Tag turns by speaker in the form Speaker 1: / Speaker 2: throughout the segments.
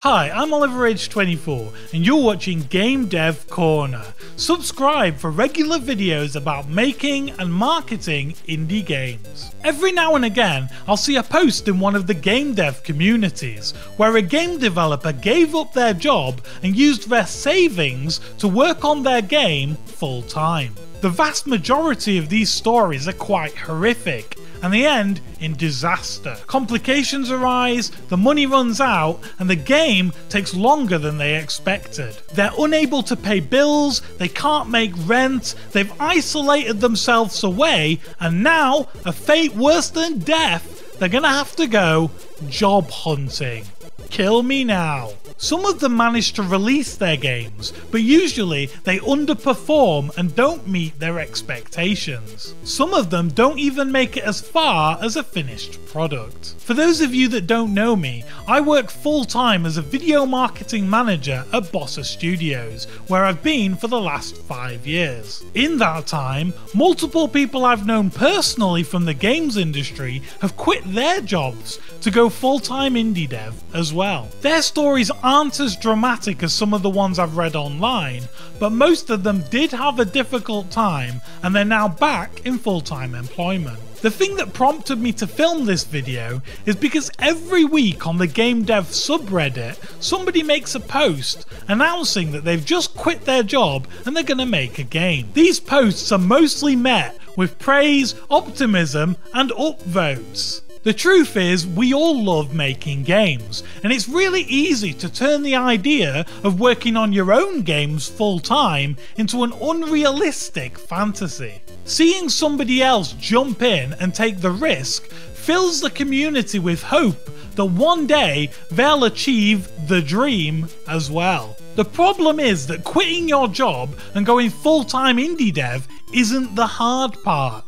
Speaker 1: Hi, I'm Oliver-Age24 and you're watching Game Dev Corner. Subscribe for regular videos about making and marketing indie games. Every now and again, I'll see a post in one of the game dev communities where a game developer gave up their job and used their savings to work on their game full time. The vast majority of these stories are quite horrific, and they end in disaster. Complications arise, the money runs out, and the game takes longer than they expected. They're unable to pay bills, they can't make rent, they've isolated themselves away, and now, a fate worse than death, they're gonna have to go job hunting. Kill me now. Some of them manage to release their games, but usually they underperform and don't meet their expectations. Some of them don't even make it as far as a finished product. For those of you that don't know me, I work full time as a video marketing manager at Bossa Studios, where I've been for the last 5 years. In that time, multiple people I've known personally from the games industry have quit their jobs to go full-time indie dev as well. Their stories aren't as dramatic as some of the ones I've read online, but most of them did have a difficult time and they're now back in full-time employment. The thing that prompted me to film this video is because every week on the game dev subreddit, somebody makes a post announcing that they've just quit their job and they're gonna make a game. These posts are mostly met with praise, optimism, and upvotes. The truth is, we all love making games, and it's really easy to turn the idea of working on your own games full time into an unrealistic fantasy. Seeing somebody else jump in and take the risk fills the community with hope that one day they'll achieve the dream as well. The problem is that quitting your job and going full-time indie dev isn't the hard part.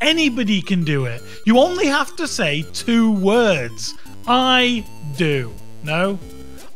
Speaker 1: Anybody can do it. You only have to say 2 words. I do. No?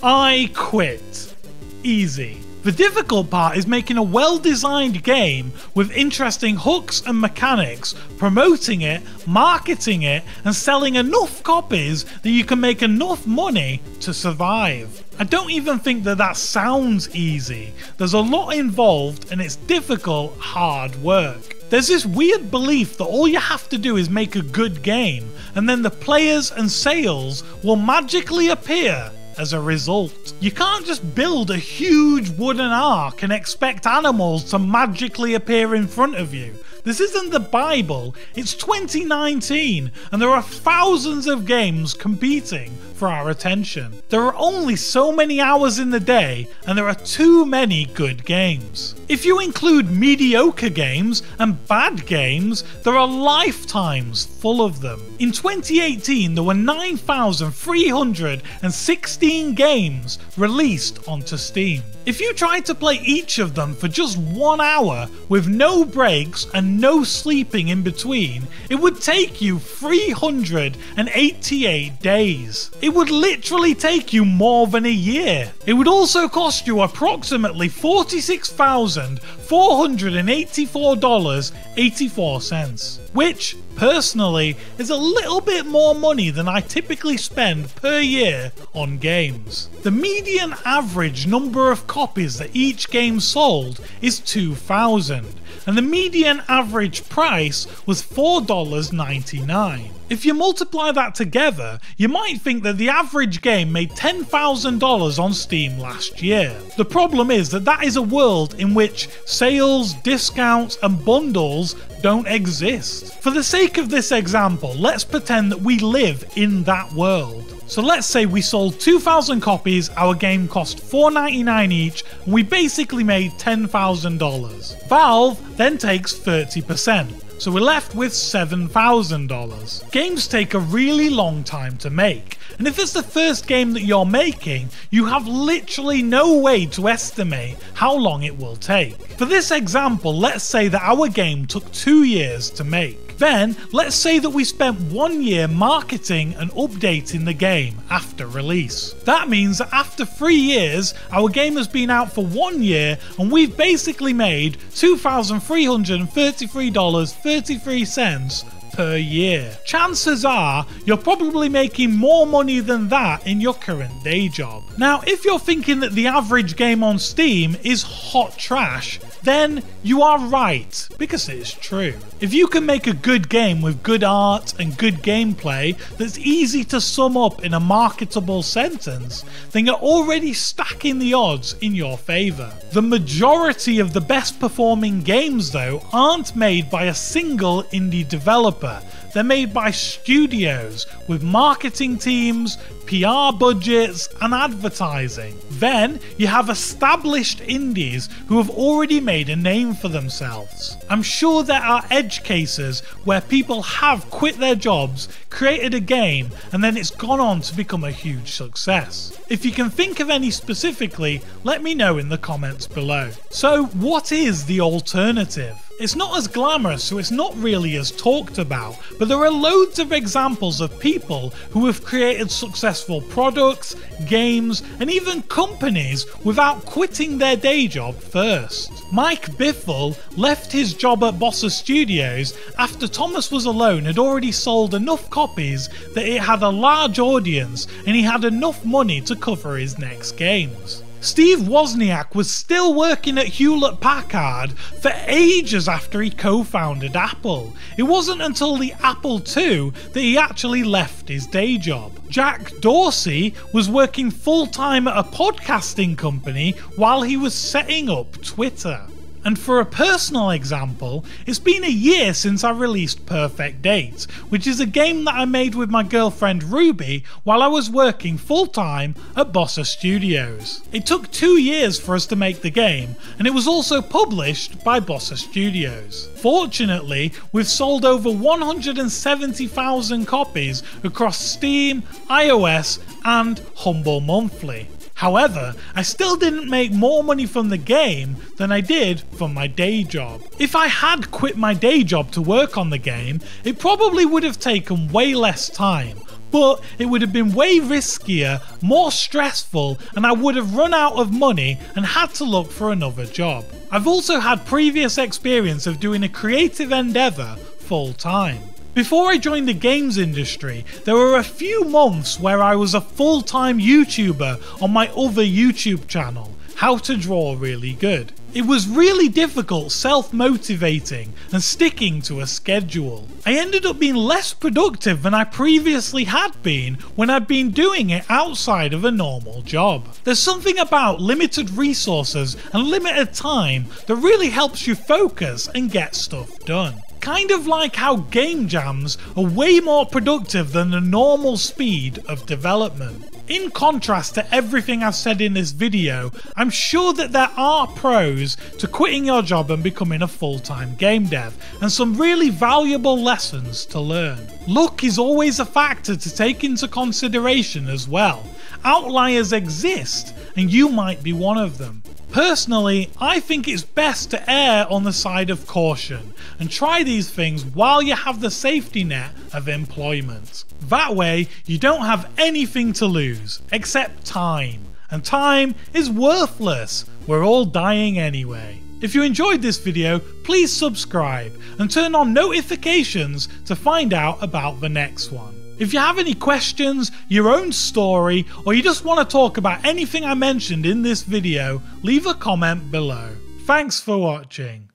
Speaker 1: I quit. Easy. The difficult part is making a well-designed game with interesting hooks and mechanics, promoting it, marketing it, and selling enough copies that you can make enough money to survive. I don't even think that sounds easy. There's a lot involved and it's difficult, hard work. There's this weird belief that all you have to do is make a good game, and then the players and sales will magically appear as a result. You can't just build a huge wooden ark and expect animals to magically appear in front of you. This isn't the Bible, it's 2019 and there are thousands of games competing for our attention. There are only so many hours in the day and there are too many good games. If you include mediocre games and bad games, there are lifetimes full of them. In 2018 there were 9,316 games released onto Steam. If you tried to play each of them for just 1 hour with no breaks and no sleeping in between, it would take you 388 days. It would literally take you more than a year. It would also cost you approximately $46,484.84, which, personally, is a little bit more money than I typically spend per year on games. The median average number of copies that each game sold is 2,000, and the median average price was $4.99. If you multiply that together, you might think that the average game made $10,000 on Steam last year. The problem is that is a world in which sales, discounts, and bundles don't exist. For the sake of this example, let's pretend that we live in that world. So let's say we sold 2,000 copies, our game cost $4.99 each, and we basically made $10,000. Valve then takes 30%. So we're left with $7,000. Games take a really long time to make, and if it's the first game that you're making, you have literally no way to estimate how long it will take. For this example, let's say that our game took 2 years to make. Then, let's say that we spent 1 year marketing and updating the game after release. That means that after 3 years, our game has been out for 1 year and we've basically made $2,333.33 per year. Chances are you're probably making more money than that in your current day job. Now, if you're thinking that the average game on Steam is hot trash, then you are right, because it's true. If you can make a good game with good art and good gameplay that's easy to sum up in a marketable sentence, then you're already stacking the odds in your favour. The majority of the best performing games though aren't made by a single indie developer. They're made by studios with marketing teams, PR budgets and advertising. Then you have established indies who have already made a name for themselves. I'm sure there are edge cases where people have quit their jobs, created a game, and then it's gone on to become a huge success. If you can think of any specifically, let me know in the comments below. So what is the alternative? It's not as glamorous, so it's not really as talked about, but there are loads of examples of people who have created successful products, games, and even companies without quitting their day job first. Mike Biffle left his job at Bossa Studios after Thomas Was Alone had already sold enough copies that it had a large audience and he had enough money to cover his next games. Steve Wozniak was still working at Hewlett-Packard for ages after he co-founded Apple. It wasn't until the Apple II that he actually left his day job. Jack Dorsey was working full-time at a podcasting company while he was setting up Twitter. And for a personal example, it's been a year since I released Perfect Date, which is a game that I made with my girlfriend Ruby while I was working full-time at Bossa Studios. It took 2 years for us to make the game, and it was also published by Bossa Studios. Fortunately, we've sold over 170,000 copies across Steam, iOS, and Humble Monthly. However, I still didn't make more money from the game than I did from my day job. If I had quit my day job to work on the game, it probably would have taken way less time, but it would have been way riskier, more stressful, and I would have run out of money and had to look for another job. I've also had previous experience of doing a creative endeavour full time. Before I joined the games industry, there were a few months where I was a full-time YouTuber on my other YouTube channel, How to Draw Really Good. It was really difficult self-motivating and sticking to a schedule. I ended up being less productive than I previously had been when I'd been doing it outside of a normal job. There's something about limited resources and limited time that really helps you focus and get stuff done. Kind of like how game jams are way more productive than the normal speed of development. In contrast to everything I've said in this video, I'm sure that there are pros to quitting your job and becoming a full-time game dev, and some really valuable lessons to learn. Luck is always a factor to take into consideration as well. Outliers exist, and you might be one of them. Personally, I think it's best to err on the side of caution and try these things while you have the safety net of employment. That way, you don't have anything to lose except time, and time is worthless. We're all dying anyway. If you enjoyed this video, please subscribe and turn on notifications to find out about the next one. If you have any questions, your own story, or you just want to talk about anything I mentioned in this video, leave a comment below. Thanks for watching.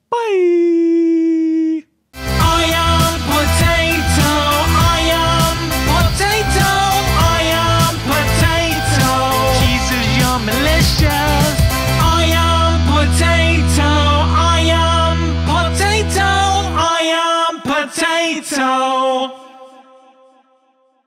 Speaker 1: Bye!
Speaker 2: I am potato, I am potato, I am potato. Jesus, you're malicious. I am potato, I am potato, I am potato.